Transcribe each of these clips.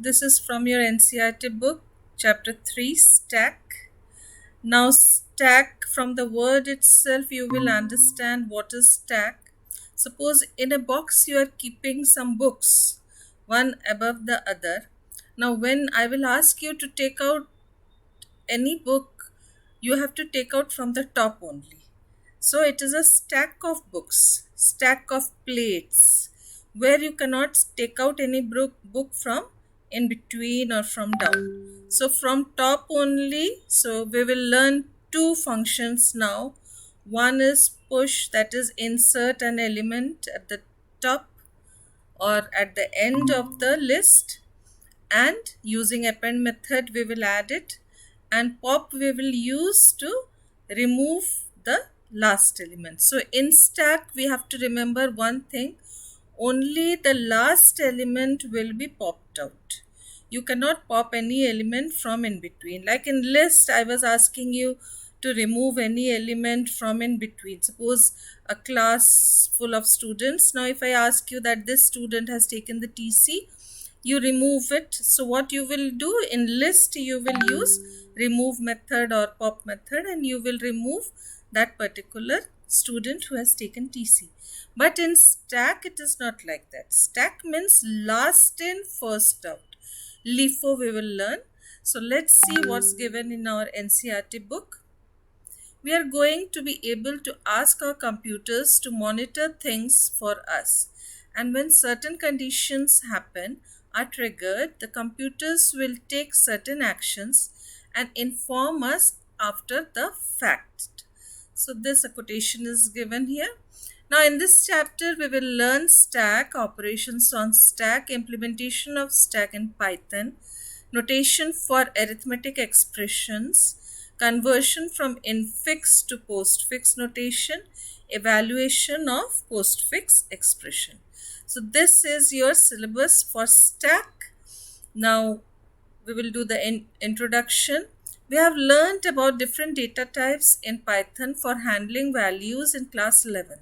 This is from your NCERT book, Chapter 3, Stack. Now, stack, from the word itself, you will understand what is stack. Suppose in a box you are keeping some books, one above the other. Now, when I will ask you to take out any book, you have to take out from the top only. So it is a stack of books, stack of plates, where you cannot take out any book from in between or from down. So from top only, so we will learn two functions now. One is push, that is insert an element at the top or at the end of the list, and using append method we will add it, and pop we will use to remove the last element. So in stack we have to remember one thing: only the last element will be popped out. You cannot pop any element from in between. Like in list, I was asking you to remove any element from in between. Suppose a class full of students. Now if I ask you that this student has taken the TC, you remove it. So what you will do in list, you will use remove method or pop method, and you will remove that particular student who has taken TC. But in stack it is not like that. Stack means last in first out. LIFO we will learn. So let's see what's given in our NCERT book. We are going to be able to ask our computers to monitor things for us, and when certain conditions happen are triggered, the computers will take certain actions and inform us after the fact. So this quotation is given here. Now in this chapter we will learn stack, operations on stack, implementation of stack in Python, notation for arithmetic expressions, conversion from infix to postfix notation, evaluation of postfix expression. So this is your syllabus for stack. Now we will do the introduction. We have learnt about different data types in Python for handling values in class 11.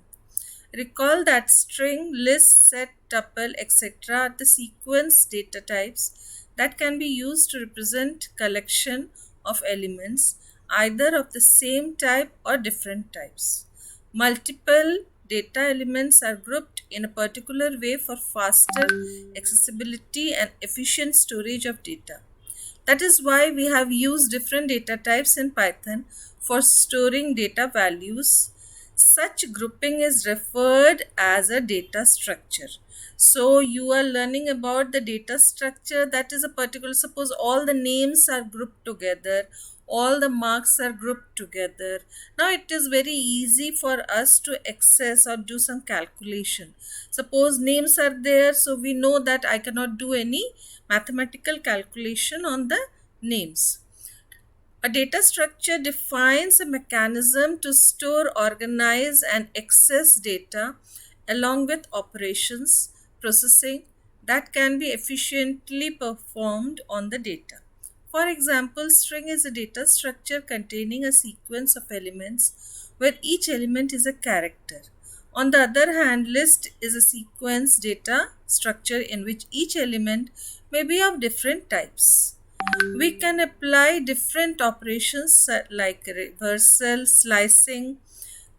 Recall that string, list, set, tuple, etc. are the sequence data types that can be used to represent collection of elements either of the same type or different types. Multiple data elements are grouped in a particular way for faster accessibility and efficient storage of data. That is why we have used different data types in Python for storing data values. Such grouping is referred as a data structure. So you are learning about the data structure, that is a particular, suppose all the names are grouped together, all the marks are grouped together. Now it is very easy for us to access or do some calculation. Suppose names are there, so we know that I cannot do any mathematical calculation on the names. A data structure defines a mechanism to store, organize, and access data along with operations, processing that can be efficiently performed on the data. For example, string is a data structure containing a sequence of elements where each element is a character. On the other hand, list is a sequence data structure in which each element may be of different types. We can apply different operations like reversal, slicing,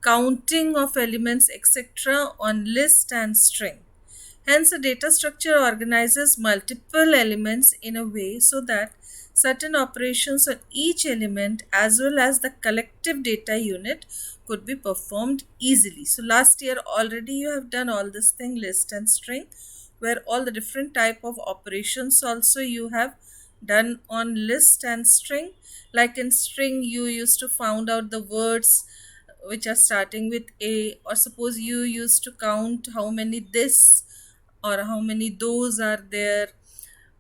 counting of elements, etc. on list and string. Hence, a data structure organizes multiple elements in a way so that certain operations on each element as well as the collective data unit could be performed easily. So last year already you have done all this thing, list and string, where all the different type of operations also you have done on list and string. Like in string you used to find out the words which are starting with A, or suppose you used to count how many this or how many those are there.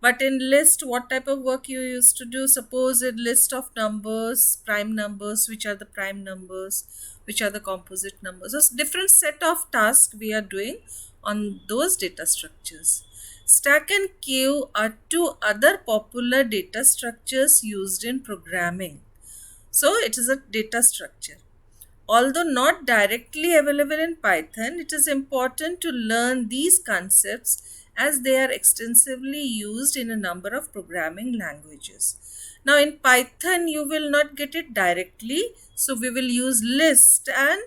But in list, what type of work you used to do? Suppose a list of numbers, prime numbers, which are the prime numbers, which are the composite numbers. So different set of tasks we are doing on those data structures. Stack and queue are two other popular data structures used in programming. So it is a data structure. Although not directly available in Python, it is important to learn these concepts as they are extensively used in a number of programming languages. Now in Python you will not get it directly, so we will use list and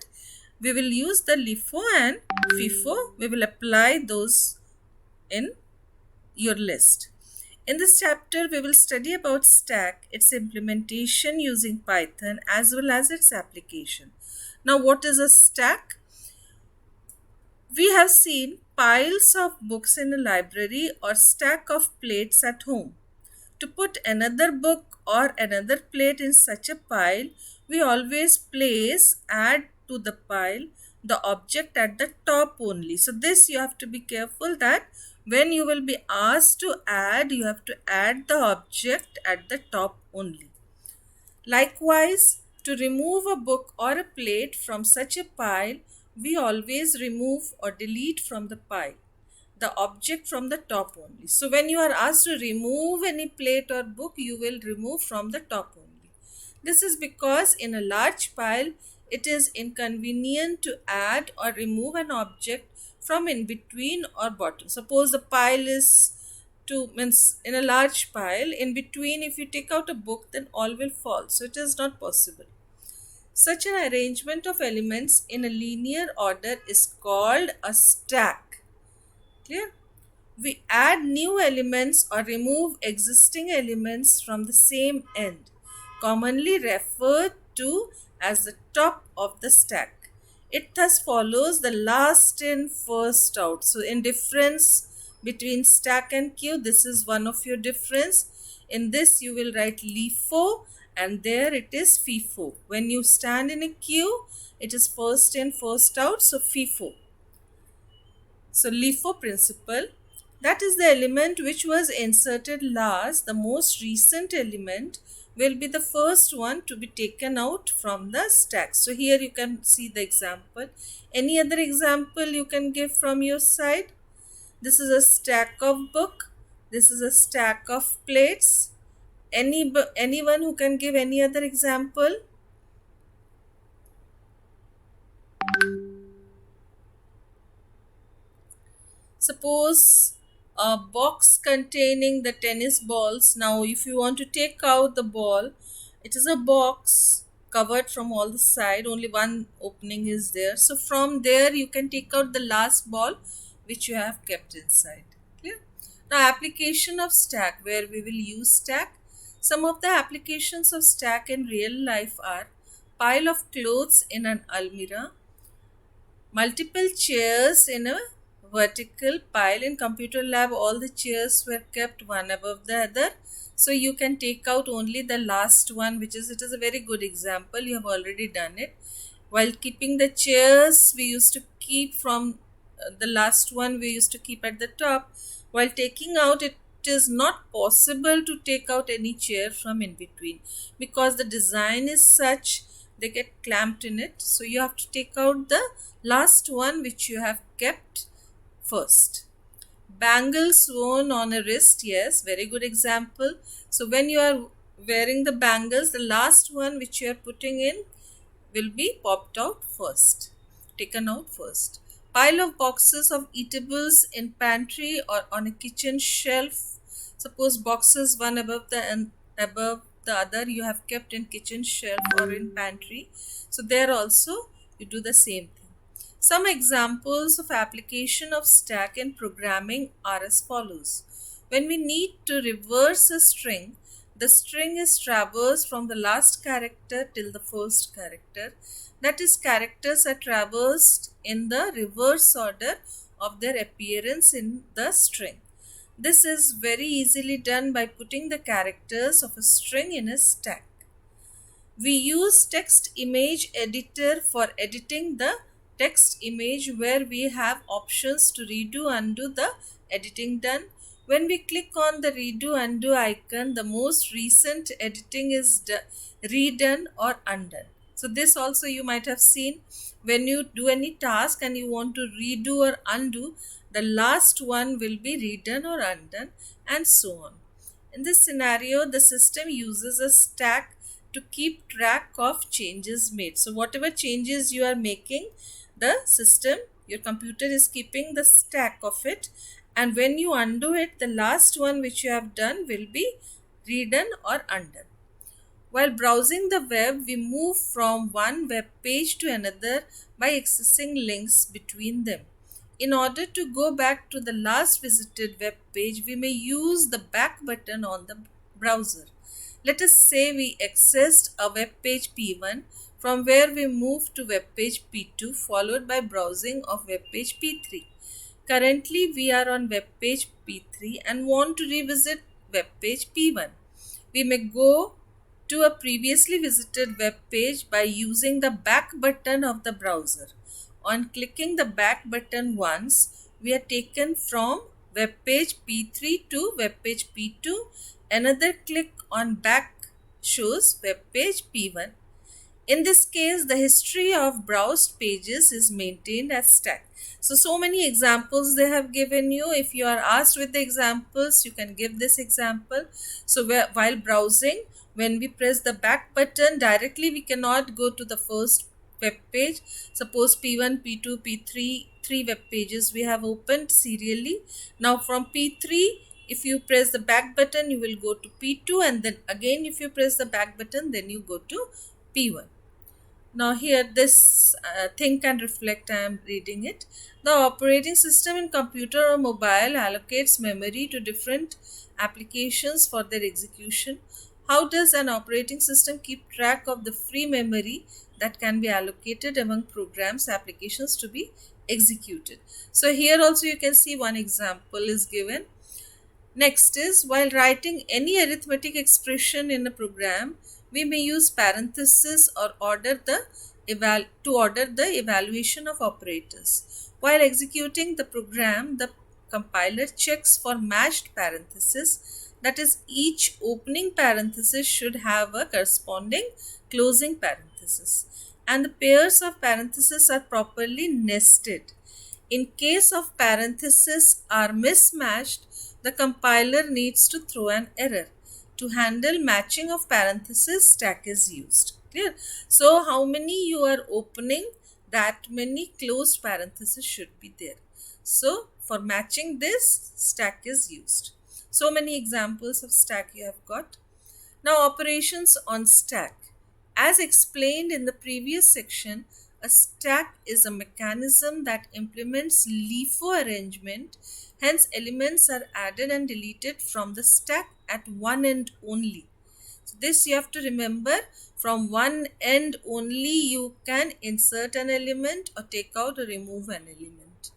we will use the LIFO and FIFO. We will apply those in your list. In this chapter, we will study about stack, its implementation using Python as well as its application. Now, what is a stack? We have seen piles of books in a library or stack of plates at home. To put another book or another plate in such a pile, we always place add to the pile the object at the top only. So this you have to be careful that when you will be asked to add, you have to add the object at the top only. Likewise, to remove a book or a plate from such a pile, we always remove or delete from the pile the object from the top only. So when you are asked to remove any plate or book, you will remove from the top only. This is because in a large pile, it is inconvenient to add or remove an object from in between or bottom. Suppose the pile is means in a large pile, in between if you take out a book, then all will fall. So it is not possible. Such an arrangement of elements in a linear order is called a stack. Clear? We add new elements or remove existing elements from the same end, commonly referred to as the top of the stack. It thus follows the last in, first out. So in difference between stack and queue, this is one of your difference. In this you will write LIFO and there it is FIFO. When you stand in a queue, it is first in, first out, so FIFO. So LIFO principle, that is the element which was inserted last, the most recent element will be the first one to be taken out from the stack. So here you can see the example. Any other example you can give from your side? This is a stack of book. This is a stack of plates. Anyone who can give any other example? Suppose a box containing the tennis balls. Now if you want to take out the ball, it is a box covered from all the side, only one opening is there. So from there you can take out the last ball which you have kept inside. Clear? Now application of stack, where we will use stack. Some of the applications of stack in real life are pile of clothes in an almirah, multiple chairs in a vertical pile. In computer lab, all the chairs were kept one above the other, so you can take out only the last one, which is, it is a very good example, you have already done it. While keeping the chairs, we used to keep from the last one we used to keep at the top. While taking out, it is not possible to take out any chair from in between because the design is such they get clamped in it. So you have to take out the last one which you have kept first. Bangles worn on a wrist, yes, very good example. So when you are wearing the bangles, the last one which you are putting in will be popped out first, taken out first. Pile of boxes of eatables in pantry or on a kitchen shelf. Suppose boxes one above the other you have kept in kitchen shelf or in pantry. So there also you do the same thing. Some examples of application of stack in programming are as follows. When we need to reverse a string, the string is traversed from the last character till the first character. That is, characters are traversed in the reverse order of their appearance in the string. This is very easily done by putting the characters of a string in a stack. We use text image editor for editing the text image, where we have options to redo, undo the editing done. When we click on the redo, undo icon, the most recent editing is redone or undone. So this also you might have seen, when you do any task and you want to redo or undo, the last one will be redone or undone, and so on. In this scenario, the system uses a stack to keep track of changes made. So whatever changes you are making, the system, your computer is keeping the stack of it, And when you undo it, the last one which you have done will be redone or undone. While browsing the web, we move from one web page to another by accessing links between them. In order to go back to the last visited web page, we may use the back button on the browser. Let us say we accessed a web page P1 from where we move to web page P2 followed by browsing of web page P3. Currently, we are on web page P3 and want to revisit web page P1. We may go to a previously visited web page by using the back button of the browser. On clicking the back button once, we are taken from web page P3 to web page P2. Another click on back shows web page P1. In this case, the history of browsed pages is maintained as stack. So many examples they have given you. If you are asked with the examples, you can give this example. So while browsing, when we press the back button, directly we cannot go to the first web page. Suppose P1, P2, P3, three web pages we have opened serially. Now from P3, if you press the back button, you will go to P2, and then again if you press the back button, then you go to P1. Now here this think and reflect, I am reading it. The operating system in computer or mobile allocates memory to different applications for their execution. How does an operating system keep track of the free memory that can be allocated among programs, applications to be executed? So here also you can see one example is given. Next is, while writing any arithmetic expression in a program, we may use parentheses or order the evaluation of operators. While executing the program, the compiler checks for matched parentheses, that is, each opening parenthesis should have a corresponding closing parenthesis, and the pairs of parentheses are properly nested. In case of parentheses are mismatched, the compiler needs to throw an error. To handle matching of parentheses, stack is used. Clear? So how many you are opening, that many closed parentheses should be there. So for matching this, stack is used. So many examples of stack you have got. Now operations on stack. As explained in the previous section, a stack is a mechanism that implements LIFO arrangement. Hence, elements are added and deleted from the stack at one end only. So this you have to remember. From one end only you can insert an element or take out or remove an element.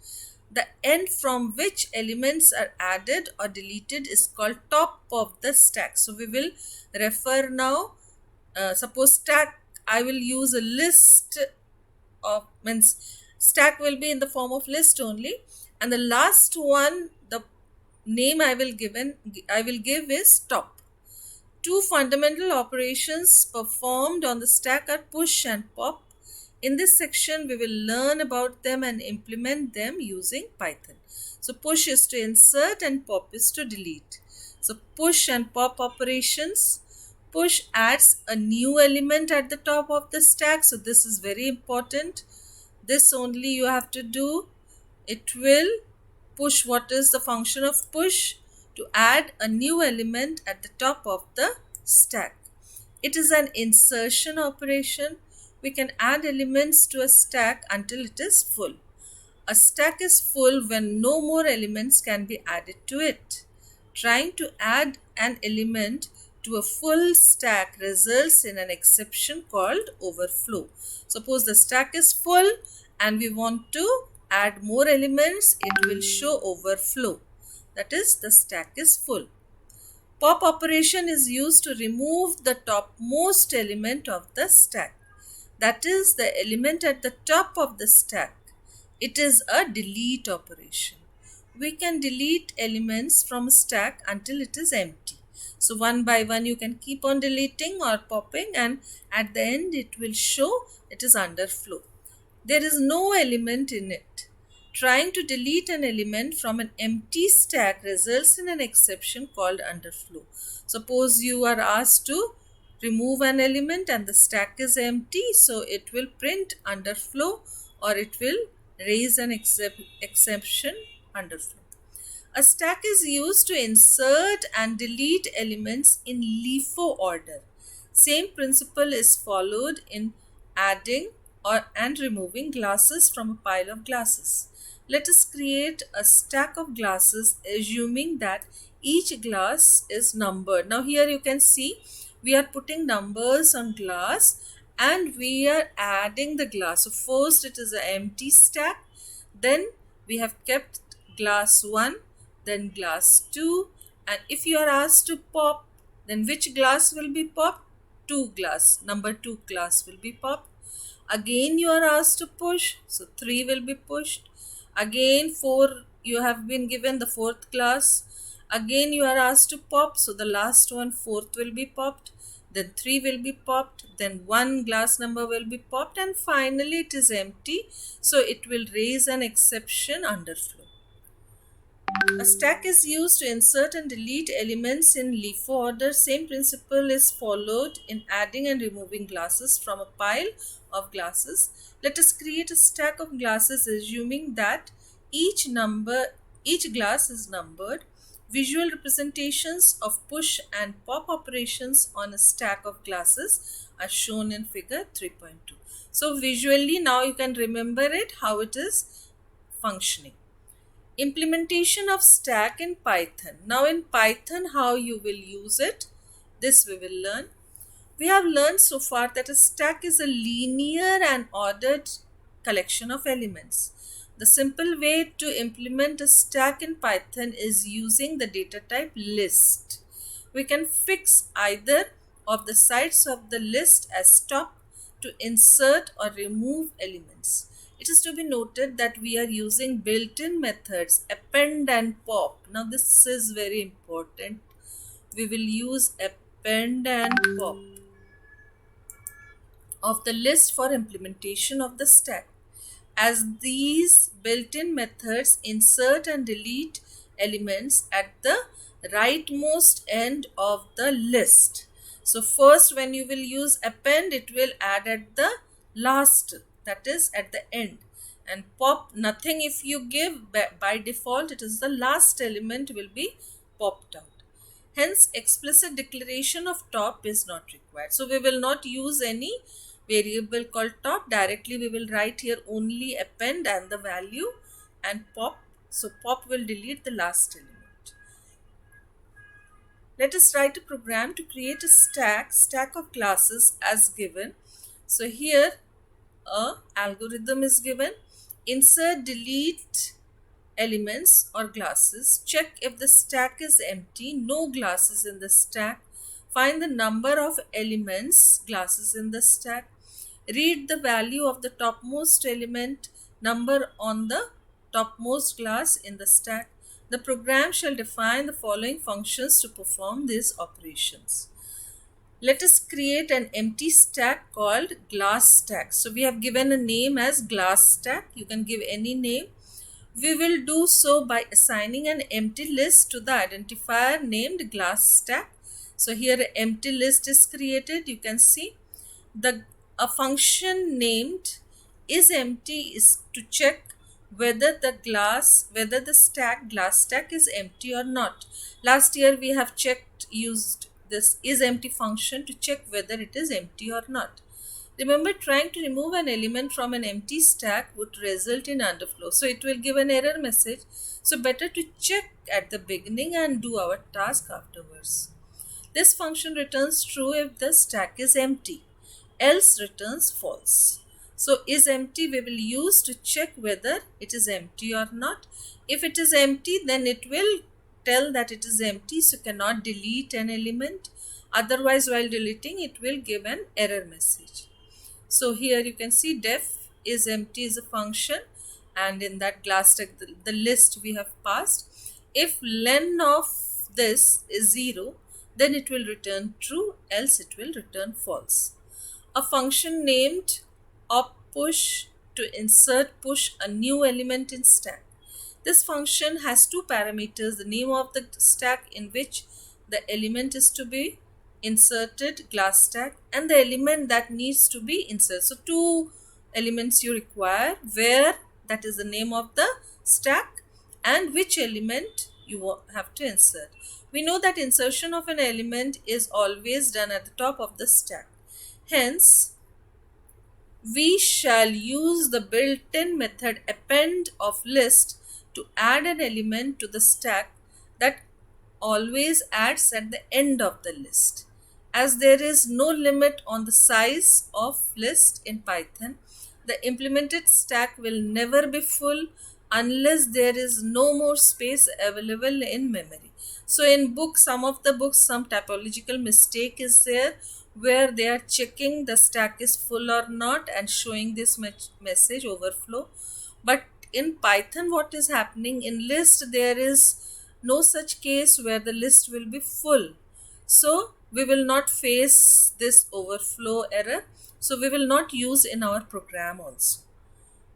The end from which elements are added or deleted is called top of the stack. So we will refer now. Suppose stack, I will use a list of, means stack will be in the form of list only, and the last one, the name I will give is top. Two fundamental operations performed on the stack are push and pop. In this section, we will learn about them and implement them using Python. So push is to insert and pop is to delete. So push and pop operations. Push adds a new element at the top of the stack. So this is very important. This only you have to do. It will push. What is the function of push? To add a new element at the top of the stack. It is an insertion operation. We can add elements to a stack until it is full. A stack is full when no more elements can be added to it. Trying to add an element to a full stack results in an exception called overflow. Suppose the stack is full and we want to add more elements, it will show overflow. That is, the stack is full. Pop operation is used to remove the topmost element of the stack. That is, the element at the top of the stack. It is a delete operation. We can delete elements from a stack until it is empty. So one by one you can keep on deleting or popping, and at the end it will show it is underflow. There is no element in it. Trying to delete an element from an empty stack results in an exception called underflow. Suppose you are asked to remove an element and the stack is empty, so it will print underflow or it will raise an exception underflow. A stack is used to insert and delete elements in LIFO order. Same principle is followed in adding or and removing glasses from a pile of glasses. Let us create a stack of glasses assuming that each glass is numbered. Now here you can see we are putting numbers on glass and we are adding the glass. So first it is an empty stack, then we have kept glass 1, then glass 2, and if you are asked to pop, then which glass will be popped? 2 glass, number 2 glass will be popped. Again you are asked to push, so 3 will be pushed. Again 4, you have been given the 4th glass. Again you are asked to pop, so the last one, 4th, will be popped. Then 3 will be popped, then 1 glass number will be popped, and finally it is empty, so it will raise an exception underflow. A stack is used to insert and delete elements in LIFO order. Same principle is followed in adding and removing glasses from a pile of glasses. Let us create a stack of glasses assuming that each glass is numbered. Visual representations of push and pop operations on a stack of glasses are shown in figure 3.2. So visually now you can remember it, how it is functioning. Implementation of stack in Python. Now in Python, how you will use it, this we will learn. We have learned so far that a stack is a linear and ordered collection of elements. The simple way to implement a stack in Python is using the data type list. We can fix either of the sides of the list as top to insert or remove elements. It is to be noted that we are using built-in methods append and pop. Now this is very important. We will use append and pop of the list for implementation of the stack, as these built-in methods insert and delete elements at the rightmost end of the list. So first when you will use append, it will add at the last, that is at the end, and pop nothing. If you give, by default it is the last element will be popped out. Hence explicit declaration of top is not required. So we will not use any variable called top. Directly we will write here only append and the value and pop. So pop will delete the last element. Let us write a program to create a stack of classes as given. So here a algorithm is given. Insert, delete elements or glasses. Check if the stack is empty, no glasses in the stack. Find the number of elements, glasses in the stack. Read the value of the topmost element number on the topmost glass in the stack. The program shall define the following functions to perform these operations. Let us create an empty stack called glass stack. So we have given a name as glass stack. You can give any name. We will do so by assigning an empty list to the identifier named glass stack. So here an empty list is created. You can see a function named is empty is to check whether the glass stack is empty or not. Last year we have used this is empty function to check whether it is empty or not. Remember, trying to remove an element from an empty stack would result in underflow. So it will give an error message. So better to check at the beginning and do our task afterwards. This function returns true if the stack is empty, else returns false. So is empty we will use to check whether it is empty or not. If it is empty, then it will tell that it is empty, so cannot delete an element. Otherwise, while deleting, it will give an error message. So here you can see def is empty is a function, and in that glass stack the list we have passed. If len of this is 0, then it will return true, else it will return false. A function named oppush to push a new element in stack. This function has two parameters: the name of the stack in which the element is to be inserted, glass stack, and the element that needs to be inserted. So two elements you require, where, that is the name of the stack, and which element have to insert. We know that insertion of an element is always done at the top of the stack. Hence, we shall use the built-in method append of list to add an element to the stack that always adds at the end of the list. As there is no limit on the size of list in Python, the implemented stack will never be full unless there is no more space available in memory. So in some of the books, some typological mistake is there where they are checking the stack is full or not and showing this message overflow. But in Python, what is happening in list, there is no such case where the list will be full. So we will not face this overflow error. So we will not use in our program also.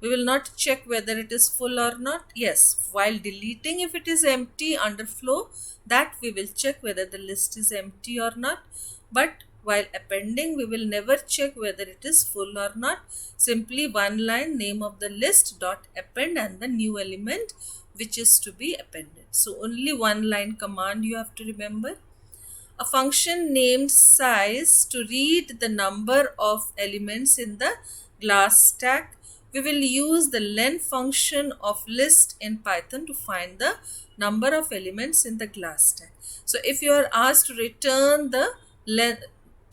We will not check whether it is full or not. Yes, while deleting, if it is empty underflow, that we will check whether the list is empty or not. But while appending, we will never check whether it is full or not. Simply one line, name of the list dot append and the new element which is to be appended. So only one line command you have to remember. A function named size to read the number of elements in the glass stack. We will use the len function of list in Python to find the number of elements in the glass stack. So if you are asked to return the length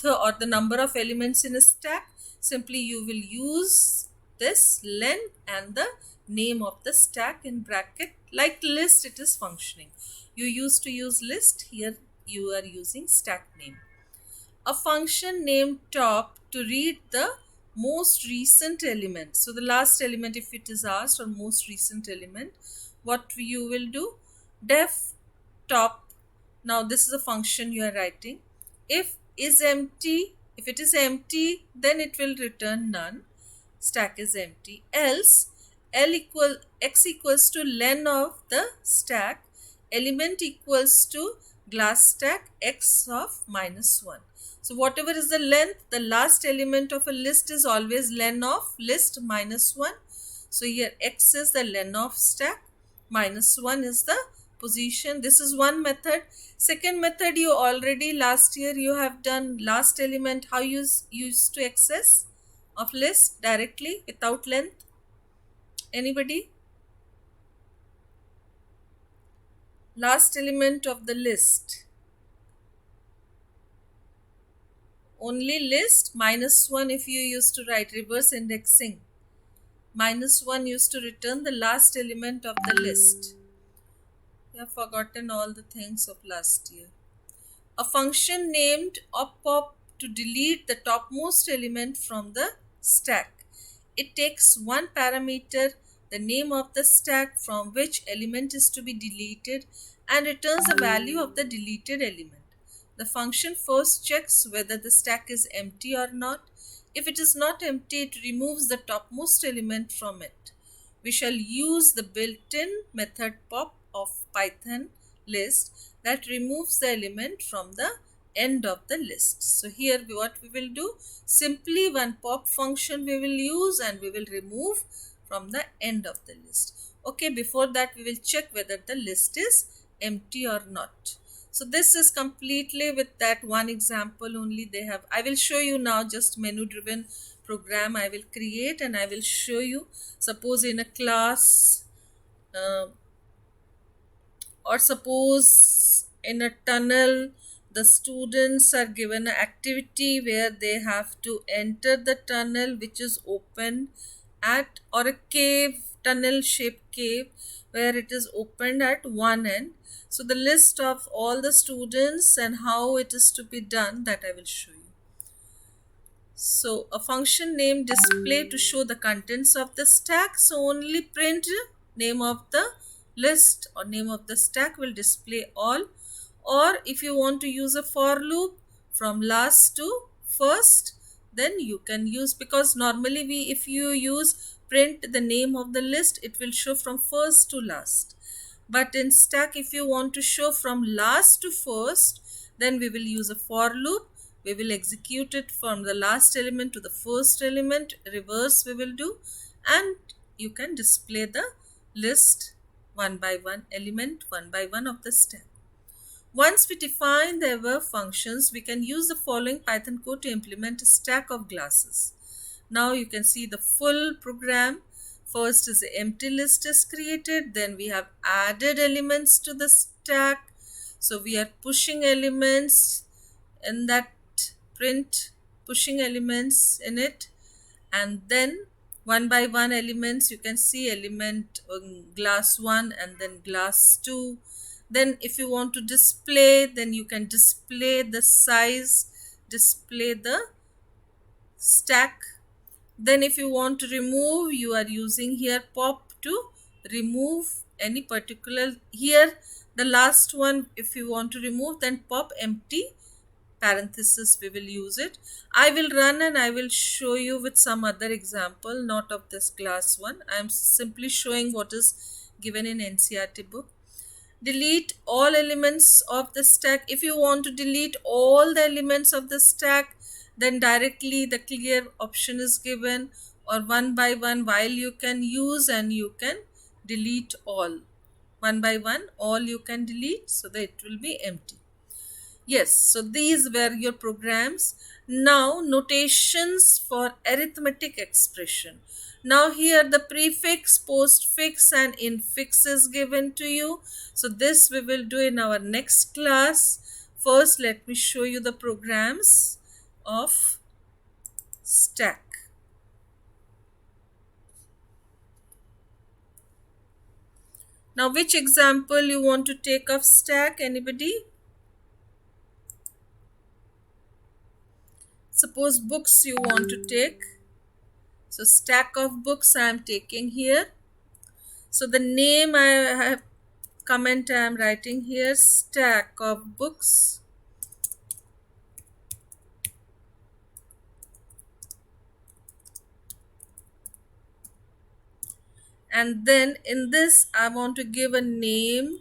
or the number of elements in a stack, simply you will use this len and the name of the stack in bracket. Like list, it is functioning. You used to use list, here you are using stack name. A function named top to read the most recent element. So the last element, if it is asked, or most recent element, what you will do? Def top. Now this is a function you are writing. If is empty, if it is empty, then it will return none. Stack is empty. Else x equals to len of the stack, element equals to glass stack x of -1. So whatever is the length, the last element of a list is always len of list -1. So here x is the len of stack, -1 is the position. This is one method. Second method, you already last year you have done last element. How you used to access of list directly without length? Anybody? Last element of the list. Only list, -1 if you used to write reverse indexing. -1 used to return the last element of the list. You have forgotten all the things of last year. A function named oppop to delete the topmost element from the stack. It takes one parameter, the name of the stack from which element is to be deleted, and returns the value of the deleted element. The function first checks whether the stack is empty or not. If it is not empty, it removes the topmost element from it. We shall use the built-in method pop of Python list that removes the element from the end of the list. So here what we will do, simply one pop function we will use and we will remove from the end of the list. Okay, before that we will check whether the list is empty or not. So this is completely with that one example only they have. I will show you now just menu driven program I will create and I will show you. Suppose in a class or suppose in a tunnel, the students are given an activity where they have to enter the tunnel which is open at, or a cave, tunnel shaped cave where it is opened at one end. So the list of all the students and how it is to be done, that I will show you. So a function named display to show the contents of the stack. So only print name of the list or name of the stack will display all. Or if you want to use a for loop from last to first, then you can use, because normally if you use print the name of the list, it will show from first to last. But in stack, if you want to show from last to first, then we will use a for loop. We will execute it from the last element to the first element, reverse we will do, and you can display the list one by one element, one by one of the stack. Once we define the above functions, we can use the following Python code to implement a stack of glasses. Now you can see the full program. First is the empty list is created, then we have added elements to the stack. So we are pushing elements in that print, pushing elements in it, and then one by one elements, you can see element glass 1 and then glass 2. Then if you want to display, then you can display the size, display the stack. Then if you want to remove, you are using here pop to remove any particular. Here the last one, if you want to remove, then pop empty parenthesis, we will use it. I will run and I will show you with some other example, not of this class one. I am simply showing what is given in NCERT book. Delete all elements of the stack. If you want to delete all the elements of the stack, then directly the clear option is given, or one by one, while you can use and you can delete all. One by one, all you can delete, so that it will be empty. Yes, so these were your programs. Now notations for arithmetic expression. Now here the prefix, postfix and infix is given to you. So this we will do in our next class. First let me show you the programs of stack. Now which example you want to take of stack? Anybody? Suppose books you want to take. So stack of books I am taking here. So the name I have comment I am writing here, stack of books. And then in this I want to give a name,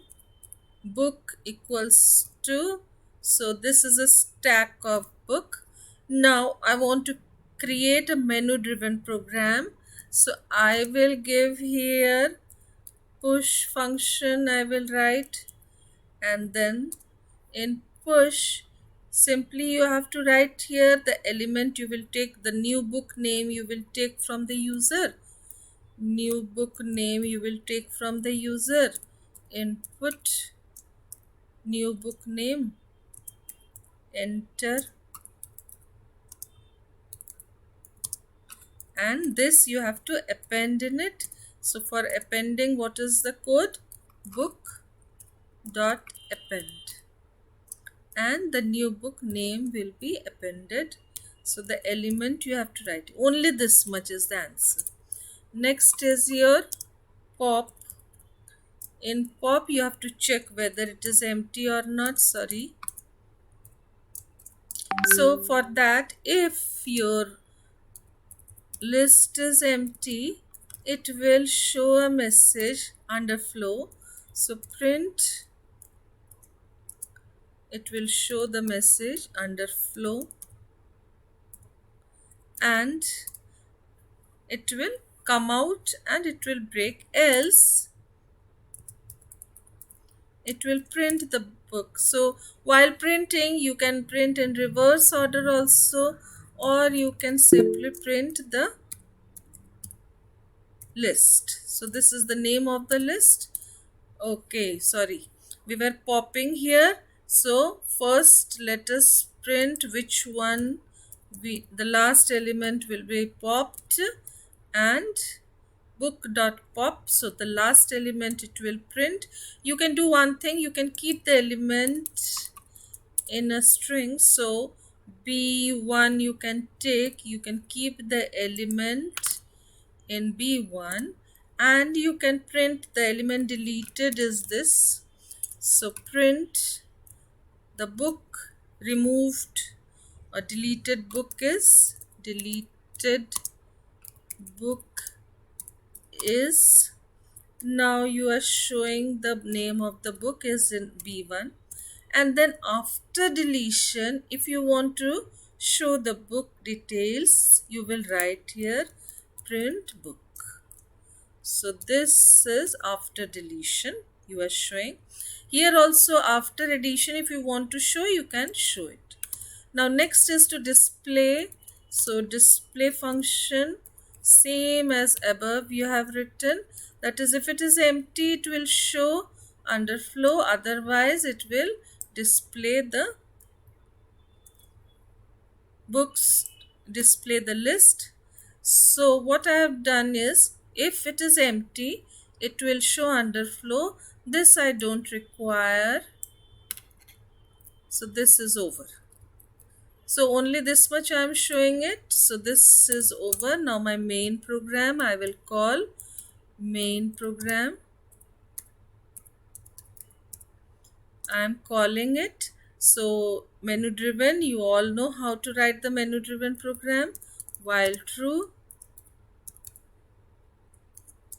book equals to. So this is a stack of book. Now I want to create a menu driven program. So I will give here push function I will write, and then in push simply you have to write here the element you will take, the new book name you will take from the user. New book name you will take from the user. Input new book name, enter, and this you have to append in it. So for appending, what is the code? Book dot append, and the new book name will be appended. So the element you have to write, only this much is the answer. Next is your pop. In pop you have to check whether it is empty or not. Sorry. So for that, if your list is empty, it will show a message under flow. So print, it will show the message under flow, and it will come out and it will break, else it will print the book. So while printing, you can print in reverse order also, or you can simply print the list. So this is the name of the list. Okay, sorry, we were popping here. So first let us print which one the last element will be popped, and book.pop. So the last element it will print. You can do one thing, you can keep the element in a string. So B1 you can take, you can keep the element in B1, and you can print the element deleted is this. So print the book removed or deleted book is deleted book is. Now you are showing the name of the book is in B1, and then after deletion, if you want to show the book details, you will write here print book. So this is after deletion you are showing. Here also after addition, if you want to show, you can show it. Now next is to display. So display function, same as above you have written. That is, if it is empty, it will show underflow. Otherwise, it will display the books, display the list. So what I have done is, if it is empty, it will show underflow. This I don't require. So this is over. So only this much I am showing it. So this is over. Now my main program I will call main program. I am calling it. So menu driven, you all know how to write the menu driven program. While true,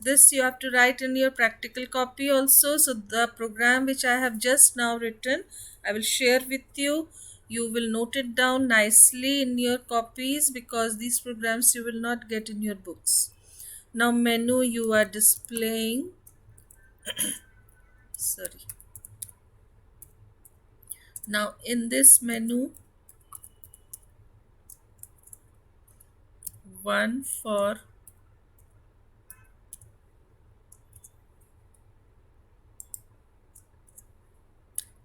this you have to write in your practical copy also. So the program which I have just now written, I will share with you. You will note it down nicely in your copies, because these programs you will not get in your books. Now menu you are displaying sorry. Now in this menu, one for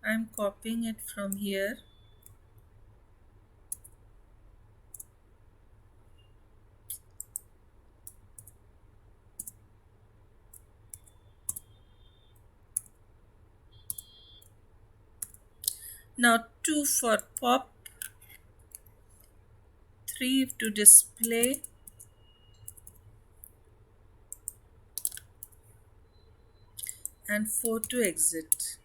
I am copying it from here. Now 2 for pop, 3 to display, and 4 to exit.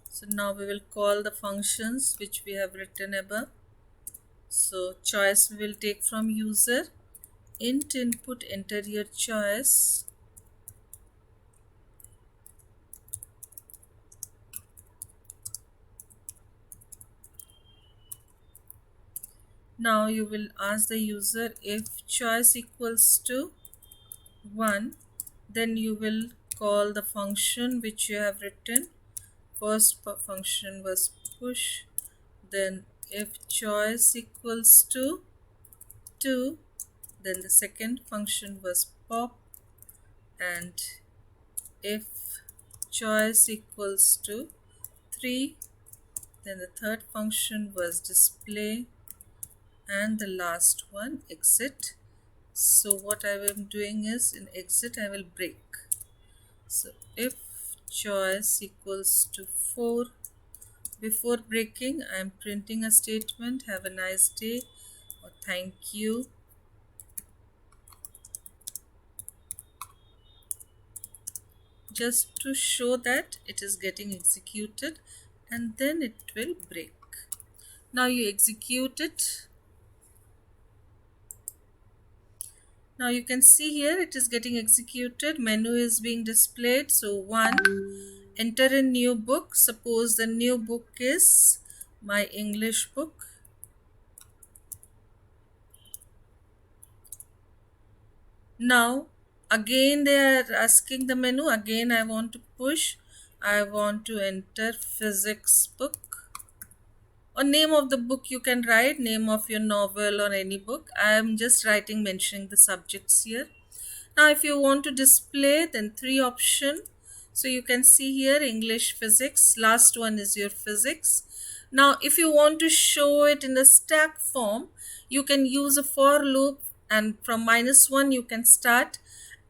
So now we will call the functions which we have written above. So choice we will take from user. Int input, enter your choice. Now you will ask the user if choice equals to 1, then you will call the function which you have written. First function was push, then if choice equals to 2, then the second function was pop, and if choice equals to 3, then the third function was display, and the last one exit. So what I am doing is, in exit I will break. So if choice equals to 4, before breaking I am printing a statement, have a nice day or thank you. Just to show that it is getting executed, and then it will break. Now you execute it. Now you can see here it is getting executed. Menu is being displayed. So 1, enter a new book. Suppose the new book is my English book. Now again they are asking the menu. Again I want to push. I want to enter physics book. Or name of the book you can write, name of your novel or any book. I am just writing, mentioning the subjects here. Now if you want to display, then 3 option. So you can see here English, physics, last one is your physics. Now if you want to show it in the stack form, you can use a for loop, and from -1 you can start,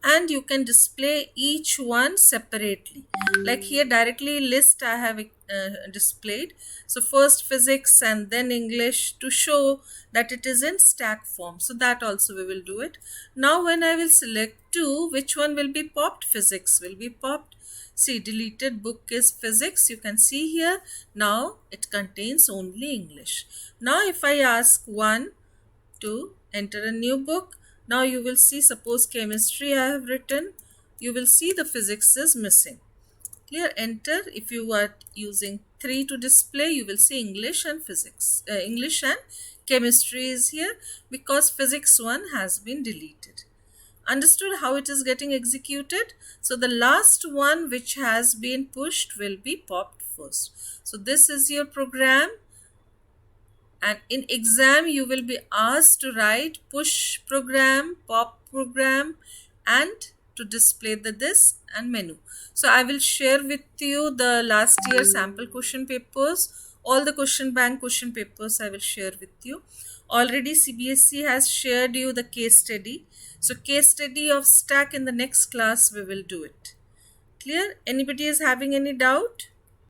and you can display each one separately. Like here directly list I have displayed. So first physics and then English, to show that it is in stack form. So that also we will do it. Now when I will select 2, which one will be popped? Physics will be popped. See, deleted book is physics. You can see here. Now it contains only English. Now if I ask 1 to enter a new book, now you will see, suppose chemistry I have written, you will see the physics is missing. Clear? Enter. If you are using 3 to display, you will see English and physics. English and chemistry is here because physics 1 has been deleted. Understood how it is getting executed? So the last one which has been pushed will be popped first. So this is your program, and in exam you will be asked to write push program, pop program, and to display the this and menu. So I will share with you the last year sample question papers. All the question bank question papers I will share with you. Already CBSE has shared you the case study. So case study of stack in the next class we will do it. Clear? Anybody is having any doubt?